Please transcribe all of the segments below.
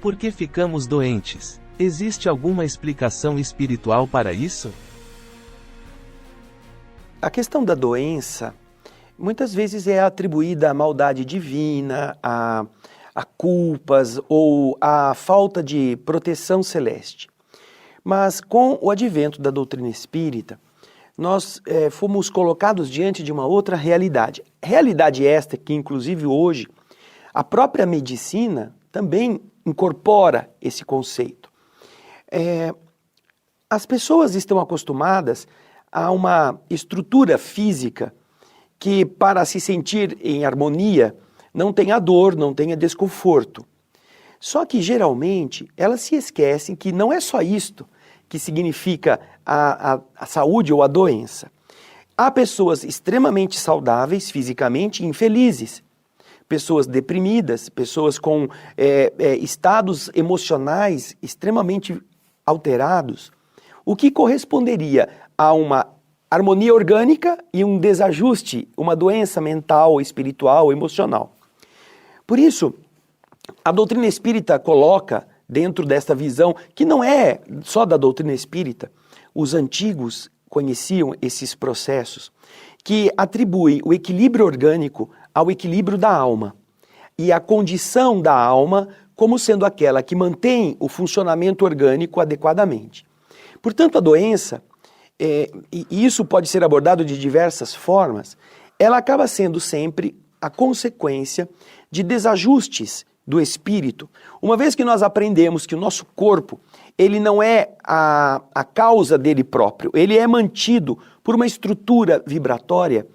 Por que ficamos doentes? Existe alguma explicação espiritual para isso? A questão da doença, muitas vezes é atribuída à maldade divina, a culpas ou à falta de proteção celeste. Mas com o advento da doutrina espírita, nós fomos colocados diante de uma outra realidade. Realidade esta que, inclusive hoje, a própria medicina também incorpora esse conceito. As pessoas estão acostumadas a uma estrutura física que, para se sentir em harmonia, não tenha dor, não tenha desconforto. Só que, geralmente, elas se esquecem que não é só isto que significa a saúde ou a doença. Há pessoas extremamente saudáveis fisicamente e infelizes, pessoas deprimidas, pessoas com estados emocionais extremamente alterados, o que corresponderia a uma harmonia orgânica e um desajuste, uma doença mental, espiritual, emocional. Por isso, a doutrina espírita coloca dentro desta visão, que não é só da doutrina espírita, os antigos conheciam esses processos, que atribuem o equilíbrio orgânico ao equilíbrio da alma, e a condição da alma como sendo aquela que mantém o funcionamento orgânico adequadamente. Portanto, a doença, e isso pode ser abordado de diversas formas, ela acaba sendo sempre a consequência de desajustes do espírito, uma vez que nós aprendemos que o nosso corpo, ele não é a causa dele próprio, ele é mantido por uma estrutura vibratória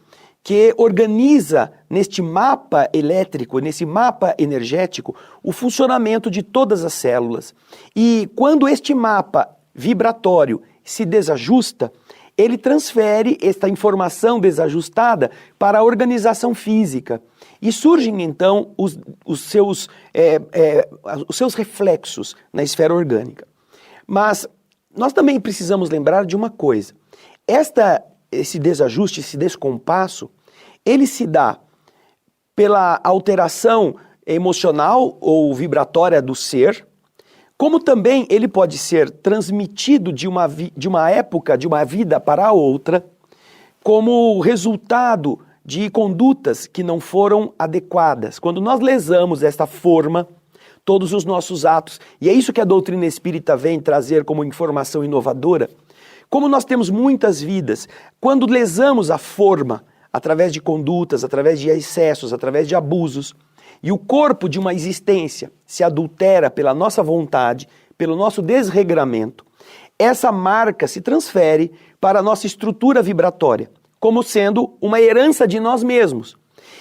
que organiza neste mapa elétrico, nesse mapa energético, o funcionamento de todas as células. E quando este mapa vibratório se desajusta, ele transfere esta informação desajustada para a organização física. E surgem, então, os seus reflexos na esfera orgânica. Mas nós também precisamos lembrar de uma coisa. Esse desajuste, esse descompasso, ele se dá pela alteração emocional ou vibratória do ser, como também ele pode ser transmitido de uma época, de uma vida para a outra, como resultado de condutas que não foram adequadas. Quando nós lesamos esta forma, todos os nossos atos, e é isso que a doutrina espírita vem trazer como informação inovadora, como nós temos muitas vidas, quando lesamos a forma, através de condutas, através de excessos, através de abusos, e o corpo de uma existência se adultera pela nossa vontade, pelo nosso desregramento, essa marca se transfere para a nossa estrutura vibratória, como sendo uma herança de nós mesmos.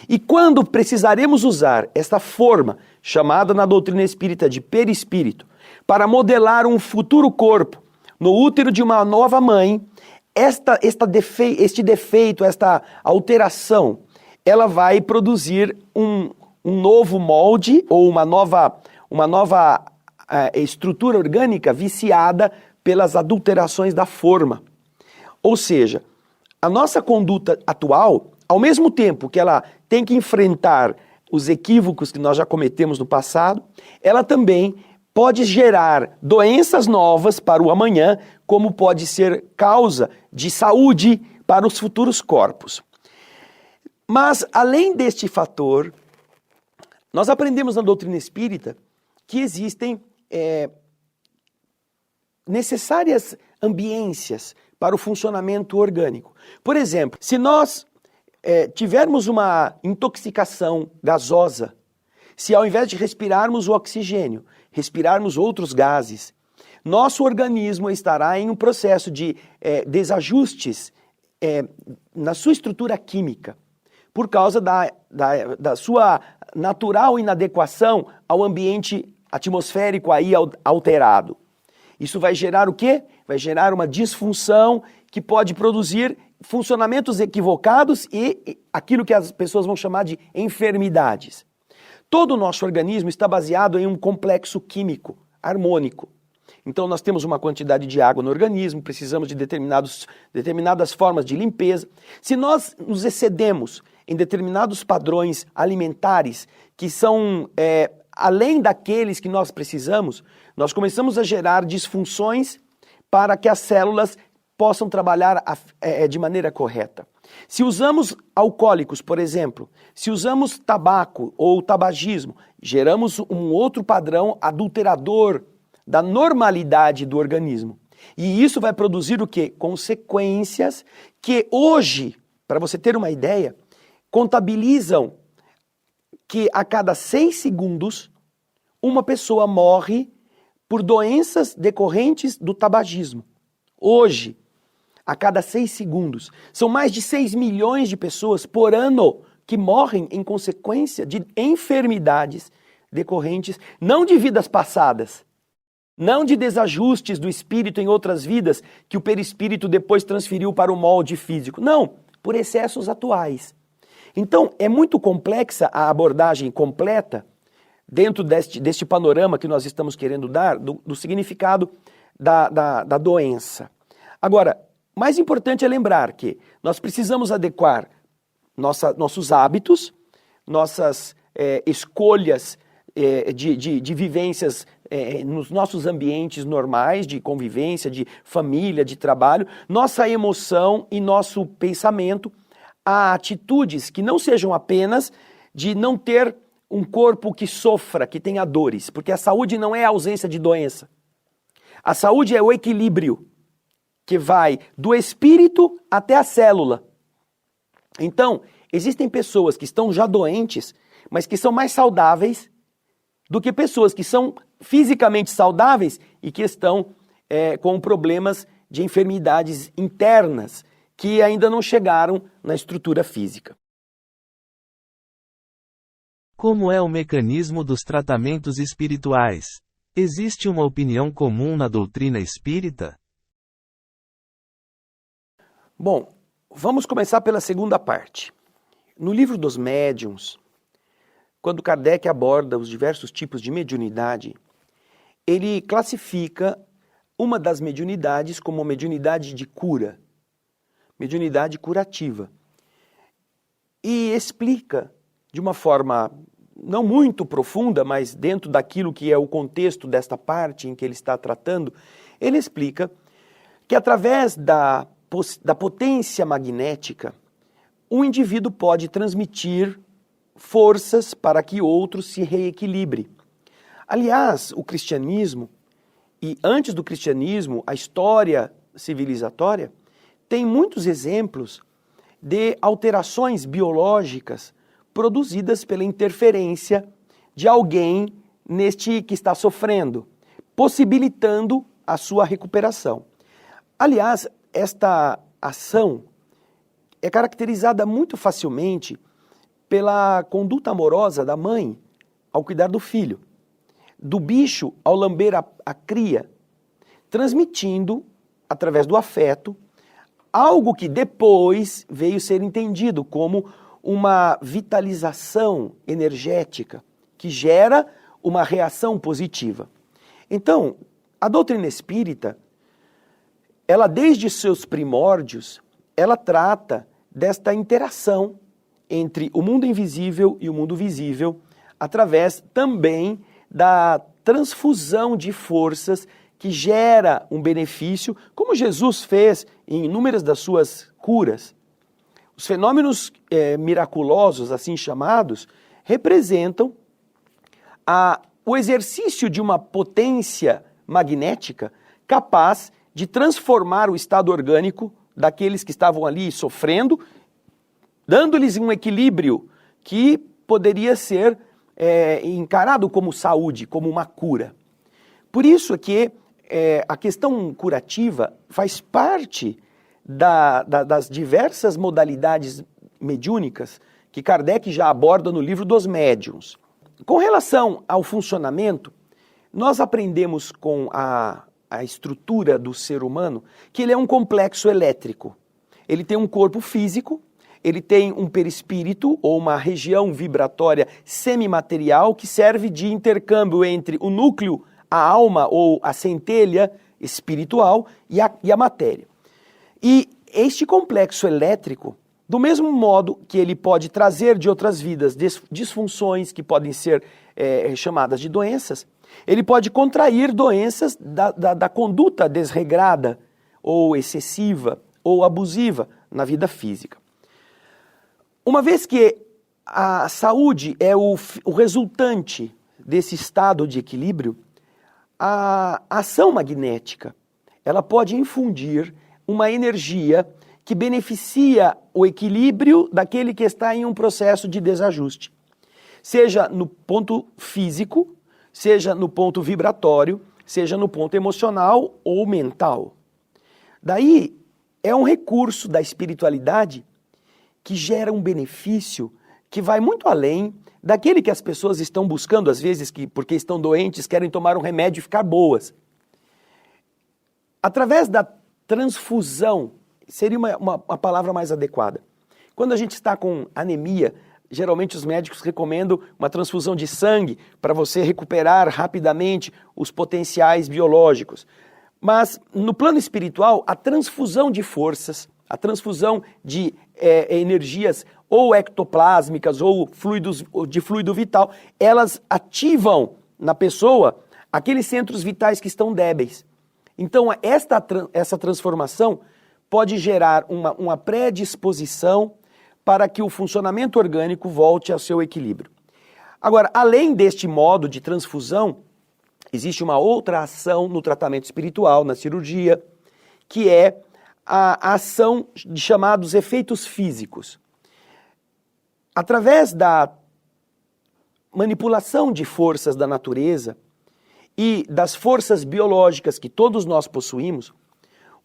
E quando precisaremos usar esta forma, chamada na doutrina espírita de perispírito, para modelar um futuro corpo no útero de uma nova mãe, este defeito, esta alteração, ela vai produzir um novo molde ou uma nova estrutura orgânica viciada pelas adulterações da forma. Ou seja, a nossa conduta atual, ao mesmo tempo que ela tem que enfrentar os equívocos que nós já cometemos no passado, ela também pode gerar doenças novas para o amanhã, como pode ser causa de saúde para os futuros corpos. Mas, além deste fator, nós aprendemos na doutrina espírita que existem necessárias ambiências para o funcionamento orgânico. Por exemplo, se nós tivermos uma intoxicação gasosa, se ao invés de respirarmos o oxigênio, respirarmos outros gases, nosso organismo estará em um processo de desajustes na sua estrutura química, por causa da sua natural inadequação ao ambiente atmosférico aí alterado. Isso vai gerar o quê? Vai gerar uma disfunção que pode produzir funcionamentos equivocados e aquilo que as pessoas vão chamar de enfermidades. Todo o nosso organismo está baseado em um complexo químico harmônico. Então nós temos uma quantidade de água no organismo, precisamos de determinadas formas de limpeza. Se nós nos excedemos em determinados padrões alimentares que são além daqueles que nós precisamos, nós começamos a gerar disfunções para que as células possam trabalhar de maneira correta. Se usamos alcoólicos, por exemplo, se usamos tabaco ou tabagismo, geramos um outro padrão adulterador da normalidade do organismo. E isso vai produzir o quê? Consequências que hoje, para você ter uma ideia, contabilizam que a cada 6 segundos uma pessoa morre por doenças decorrentes do tabagismo. Hoje, a cada 6 segundos. São mais de 6 milhões de pessoas por ano que morrem em consequência de enfermidades decorrentes, não de vidas passadas, não de desajustes do espírito em outras vidas que o perispírito depois transferiu para o molde físico. Não, por excessos atuais. Então, é muito complexa a abordagem completa dentro deste panorama que nós estamos querendo dar do significado da doença. Agora, mais importante é lembrar que nós precisamos adequar nossos hábitos, nossas escolhas de vivências nos nossos ambientes normais, de convivência, de família, de trabalho, nossa emoção e nosso pensamento a atitudes que não sejam apenas de não ter um corpo que sofra, que tenha dores, porque a saúde não é a ausência de doença. A saúde é o equilíbrio que vai do espírito até a célula. Então, existem pessoas que estão já doentes, mas que são mais saudáveis do que pessoas que são fisicamente saudáveis e que estão com problemas de enfermidades internas que ainda não chegaram na estrutura física. Como é o mecanismo dos tratamentos espirituais? Existe uma opinião comum na doutrina espírita? Bom, vamos começar pela segunda parte. No livro dos médiuns, quando Kardec aborda os diversos tipos de mediunidade, ele classifica uma das mediunidades como mediunidade de cura, mediunidade curativa, e explica de uma forma não muito profunda, mas dentro daquilo que é o contexto desta parte em que ele está tratando, ele explica que através da potência magnética, um indivíduo pode transmitir forças para que outro se reequilibre. Aliás, o cristianismo, e antes do cristianismo, a história civilizatória, tem muitos exemplos de alterações biológicas produzidas pela interferência de alguém neste que está sofrendo, possibilitando a sua recuperação. Aliás, esta ação é caracterizada muito facilmente pela conduta amorosa da mãe ao cuidar do filho, do bicho ao lamber a cria, transmitindo, através do afeto, algo que depois veio ser entendido como uma vitalização energética que gera uma reação positiva. Então, a doutrina espírita, ela desde seus primórdios, ela trata desta interação entre o mundo invisível e o mundo visível, através também da transfusão de forças que gera um benefício, como Jesus fez em inúmeras das suas curas. Os fenômenos miraculosos, assim chamados, representam o exercício de uma potência magnética capaz de transformar o estado orgânico daqueles que estavam ali sofrendo, dando-lhes um equilíbrio que poderia ser encarado como saúde, como uma cura. Por isso que a questão curativa faz parte das diversas modalidades mediúnicas que Kardec já aborda no livro dos médiuns. Com relação ao funcionamento, nós aprendemos com a estrutura do ser humano que ele é um complexo elétrico. Ele tem um corpo físico, ele tem um perispírito ou uma região vibratória semimaterial que serve de intercâmbio entre o núcleo, a alma ou a centelha espiritual e a matéria. E este complexo elétrico, Do mesmo modo que ele pode trazer de outras vidas disfunções que podem ser chamadas de doenças, ele pode contrair doenças da conduta desregrada, ou excessiva, ou abusiva na vida física. Uma vez que a saúde é o resultante desse estado de equilíbrio, a ação magnética, ela pode infundir uma energia que beneficia o equilíbrio daquele que está em um processo de desajuste. Seja no ponto físico, seja no ponto vibratório, seja no ponto emocional ou mental. Daí é um recurso da espiritualidade que gera um benefício que vai muito além daquele que as pessoas estão buscando, às vezes, porque estão doentes, querem tomar um remédio e ficar boas. Através da transfusão, seria uma palavra mais adequada. Quando a gente está com anemia, geralmente os médicos recomendam uma transfusão de sangue para você recuperar rapidamente os potenciais biológicos. Mas no plano espiritual, a transfusão de forças, a transfusão de energias ou ectoplásmicas ou de fluido vital, elas ativam na pessoa aqueles centros vitais que estão débeis. Então essa transformação pode gerar uma predisposição para que o funcionamento orgânico volte ao seu equilíbrio. Agora, além deste modo de transfusão, existe uma outra ação no tratamento espiritual, na cirurgia, que é a ação de chamados efeitos físicos. Através da manipulação de forças da natureza e das forças biológicas que todos nós possuímos,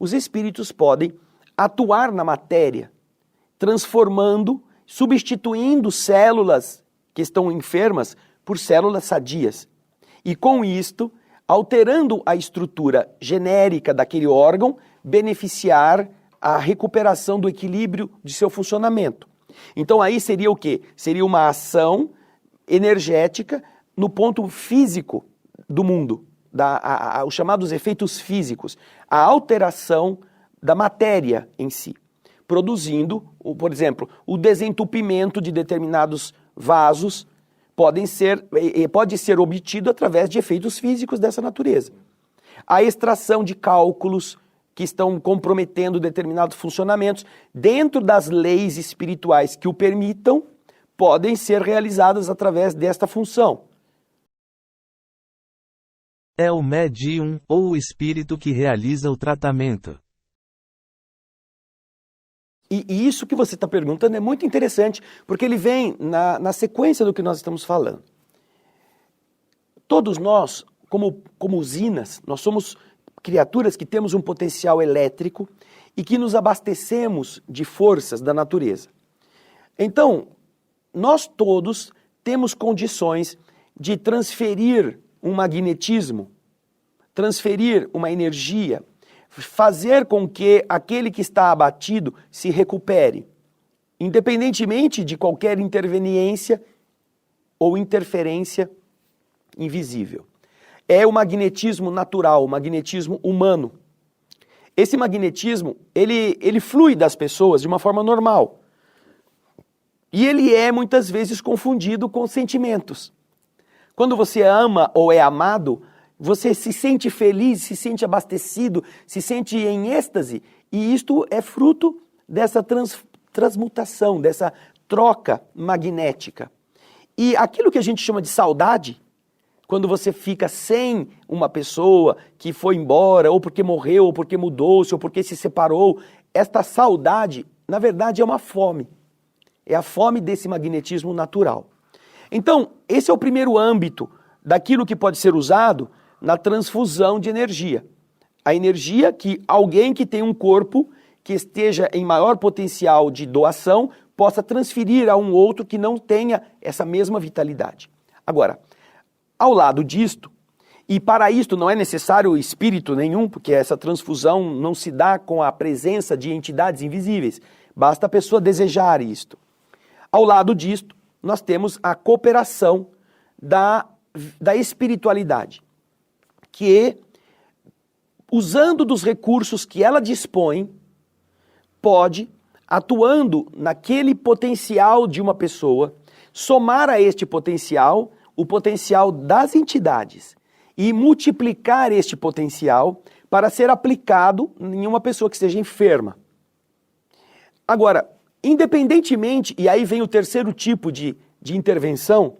os espíritos podem atuar na matéria, transformando, substituindo células que estão enfermas por células sadias. E com isto, alterando a estrutura genérica daquele órgão, beneficiar a recuperação do equilíbrio de seu funcionamento. Então aí seria o quê? Seria uma ação energética no ponto físico do mundo, os chamados efeitos físicos, a alteração da matéria em si, produzindo, por exemplo, o desentupimento de determinados vasos pode ser obtido através de efeitos físicos dessa natureza. A extração de cálculos que estão comprometendo determinados funcionamentos dentro das leis espirituais que o permitam, podem ser realizadas através desta função. É o médium ou o espírito que realiza o tratamento. E isso que você está perguntando é muito interessante, porque ele vem na sequência do que nós estamos falando. Todos nós, como usinas, nós somos criaturas que temos um potencial elétrico e que nos abastecemos de forças da natureza. Então, nós todos temos condições de transferir um magnetismo, transferir uma energia, fazer com que aquele que está abatido se recupere, independentemente de qualquer interveniência ou interferência invisível. É o magnetismo natural, o magnetismo humano. Esse magnetismo, ele flui das pessoas de uma forma normal. E ele é muitas vezes confundido com sentimentos. Quando você ama ou é amado, você se sente feliz, se sente abastecido, se sente em êxtase. E isto é fruto dessa transmutação, dessa troca magnética. E aquilo que a gente chama de saudade, quando você fica sem uma pessoa que foi embora, ou porque morreu, ou porque mudou-se, ou porque se separou, esta saudade, na verdade, é uma fome. É a fome desse magnetismo natural. Então, esse é o primeiro âmbito daquilo que pode ser usado na transfusão de energia. A energia que alguém que tem um corpo que esteja em maior potencial de doação possa transferir a um outro que não tenha essa mesma vitalidade. Agora, ao lado disto, e para isto não é necessário espírito nenhum, porque essa transfusão não se dá com a presença de entidades invisíveis, basta a pessoa desejar isto. Ao lado disto, nós temos a cooperação da espiritualidade, que, usando dos recursos que ela dispõe, pode atuando naquele potencial de uma pessoa, somar a este potencial o potencial das entidades e multiplicar este potencial para ser aplicado em uma pessoa que esteja enferma. Agora, independentemente, e aí vem o terceiro tipo de intervenção,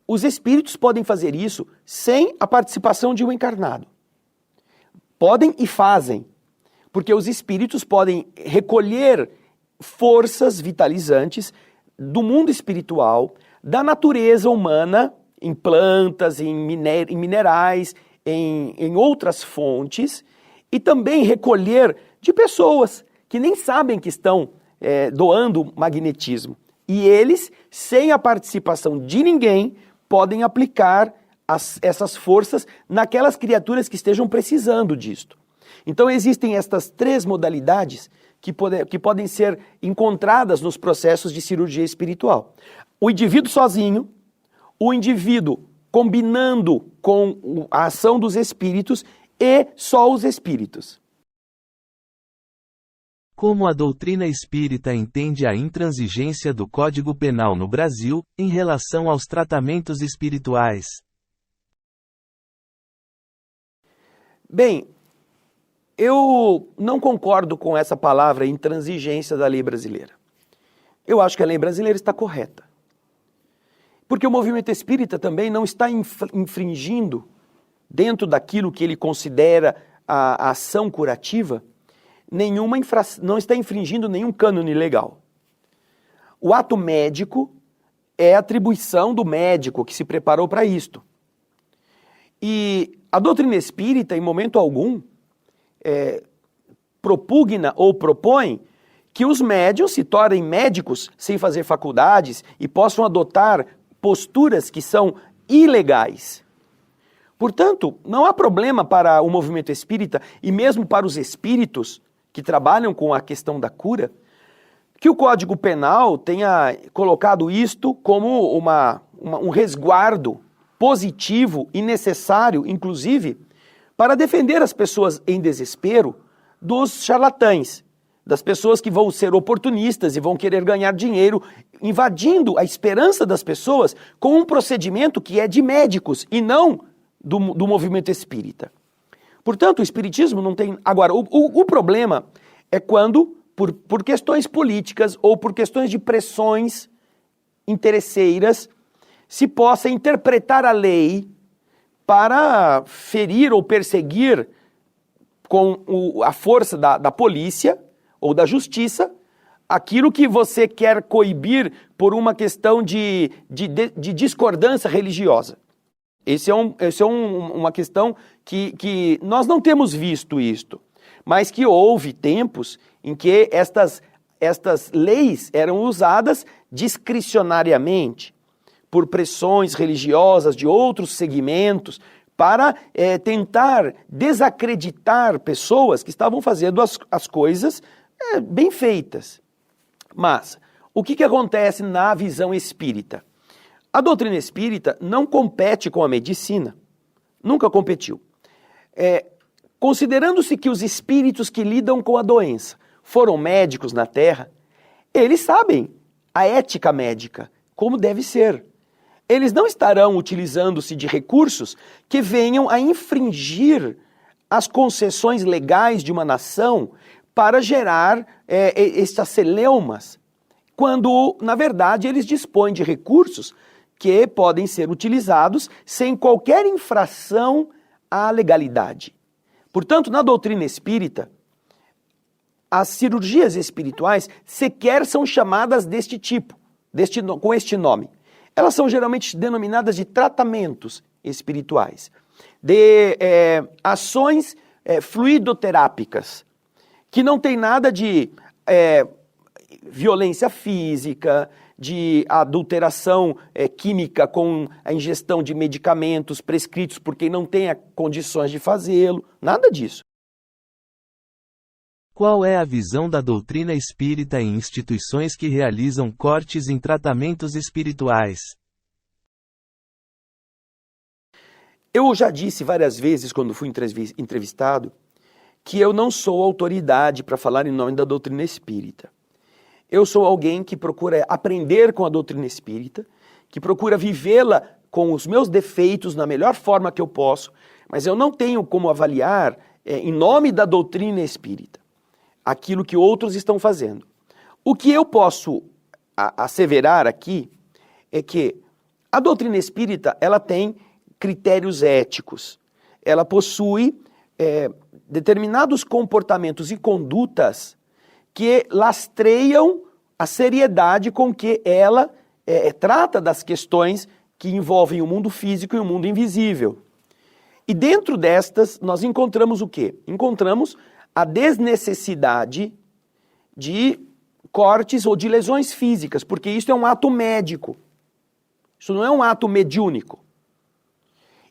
os espíritos podem fazer isso sem a participação de um encarnado. Podem e fazem, porque os espíritos podem recolher forças vitalizantes do mundo espiritual, da natureza humana, em plantas, em minerais, em outras fontes, e também recolher de pessoas que nem sabem que estão doando magnetismo. E eles, sem a participação de ninguém, podem aplicar essas forças naquelas criaturas que estejam precisando disto. Então existem estas três modalidades que podem ser encontradas nos processos de cirurgia espiritual. O indivíduo sozinho, o indivíduo combinando com a ação dos espíritos e só os espíritos. Como a doutrina espírita entende a intransigência do Código Penal no Brasil, em relação aos tratamentos espirituais? Bem, eu não concordo com essa palavra intransigência da lei brasileira. Eu acho que a lei brasileira está correta. Porque o movimento espírita também não está infringindo, dentro daquilo que ele considera a ação curativa, não está infringindo nenhum cânone legal. O ato médico é atribuição do médico que se preparou para isto. E a doutrina espírita, em momento algum, propugna ou propõe que os médiuns se tornem médicos sem fazer faculdades e possam adotar posturas que são ilegais. Portanto, não há problema para o movimento espírita e mesmo para os espíritos que trabalham com a questão da cura, que o Código Penal tenha colocado isto como um resguardo positivo e necessário, inclusive, para defender as pessoas em desespero dos charlatães, das pessoas que vão ser oportunistas e vão querer ganhar dinheiro, invadindo a esperança das pessoas com um procedimento que é de médicos e não do movimento espírita. Portanto, o espiritismo não tem... Agora, o problema é quando, por questões políticas ou por questões de pressões interesseiras, se possa interpretar a lei para ferir ou perseguir com a força da polícia ou da justiça aquilo que você quer coibir por uma questão de discordância religiosa. Essa é uma questão que nós não temos visto isto, mas que houve tempos em que estas leis eram usadas discricionariamente por pressões religiosas de outros segmentos para tentar desacreditar pessoas que estavam fazendo as coisas bem feitas. Mas o que acontece na visão espírita? A doutrina espírita não compete com a medicina, nunca competiu. Considerando-se que os espíritos que lidam com a doença foram médicos na Terra, eles sabem a ética médica, como deve ser. Eles não estarão utilizando-se de recursos que venham a infringir as concessões legais de uma nação para gerar estas celeumas, quando, na verdade, eles dispõem de recursos que podem ser utilizados sem qualquer infração à legalidade. Portanto, na doutrina espírita, as cirurgias espirituais sequer são chamadas deste tipo, com este nome. Elas são geralmente denominadas de tratamentos espirituais, de ações fluidoterápicas, que não tem nada de violência física, de adulteração química com a ingestão de medicamentos prescritos por quem não tenha condições de fazê-lo, nada disso. Qual é a visão da doutrina espírita em instituições que realizam cortes em tratamentos espirituais? Eu já disse várias vezes, quando fui entrevistado, que eu não sou autoridade para falar em nome da doutrina espírita. Eu sou alguém que procura aprender com a doutrina espírita, que procura vivê-la com os meus defeitos na melhor forma que eu posso, mas eu não tenho como avaliar, em nome da doutrina espírita, aquilo que outros estão fazendo. O que eu posso asseverar aqui é que a doutrina espírita ela tem critérios éticos, ela possui determinados comportamentos e condutas que lastreiam a seriedade com que ela trata das questões que envolvem o mundo físico e o mundo invisível. E dentro destas, nós encontramos o quê? Encontramos a desnecessidade de cortes ou de lesões físicas, porque isso é um ato médico. Isso não é um ato mediúnico.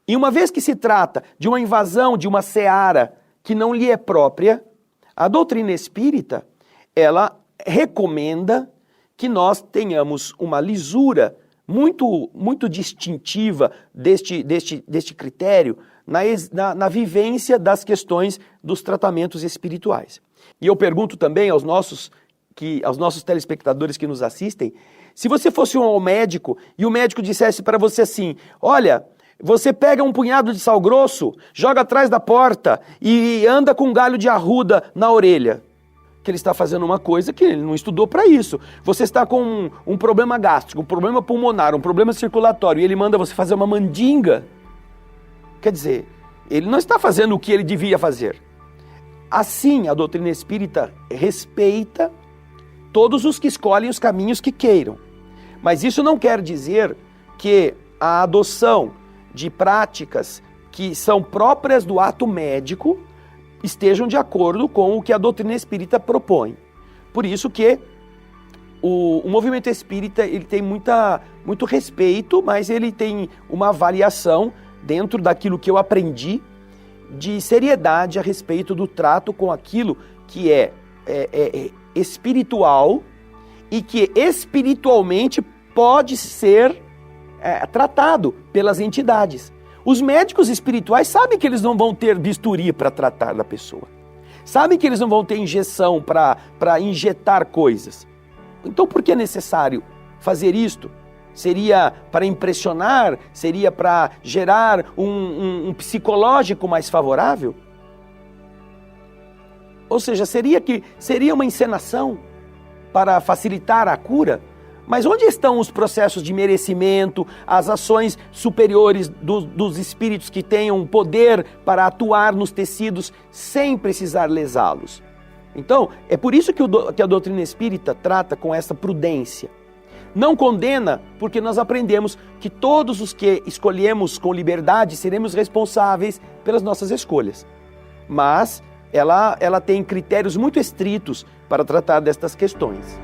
E uma vez que se trata de uma invasão de uma seara que não lhe é própria, a doutrina espírita, ela recomenda que nós tenhamos uma lisura muito distintiva deste critério na vivência das questões dos tratamentos espirituais. E eu pergunto também aos nossos telespectadores que nos assistem, se você fosse um médico e o médico dissesse para você assim, olha, você pega um punhado de sal grosso, joga atrás da porta e anda com um galho de arruda na orelha. Que ele está fazendo uma coisa que ele não estudou para isso. Você está com um problema gástrico, um problema pulmonar, um problema circulatório, e ele manda você fazer uma mandinga. Quer dizer, ele não está fazendo o que ele devia fazer. Assim, a doutrina espírita respeita todos os que escolhem os caminhos que queiram. Mas isso não quer dizer que a adoção de práticas que são próprias do ato médico estejam de acordo com o que a doutrina espírita propõe. Por isso que o movimento espírita ele tem muito respeito, mas ele tem uma avaliação dentro daquilo que eu aprendi de seriedade a respeito do trato com aquilo que é espiritual e que espiritualmente pode ser tratado pelas entidades. Os médicos espirituais sabem que eles não vão ter bisturi para tratar da pessoa. Sabem que eles não vão ter injeção para injetar coisas. Então por que é necessário fazer isto? Seria para impressionar? Seria para gerar um psicológico mais favorável? Ou seja, seria uma encenação para facilitar a cura? Mas onde estão os processos de merecimento, as ações superiores dos espíritos que tenham poder para atuar nos tecidos sem precisar lesá-los? Então, é por isso que a doutrina espírita trata com essa prudência. Não condena, porque nós aprendemos que todos os que escolhemos com liberdade seremos responsáveis pelas nossas escolhas. Mas ela tem critérios muito estritos para tratar destas questões.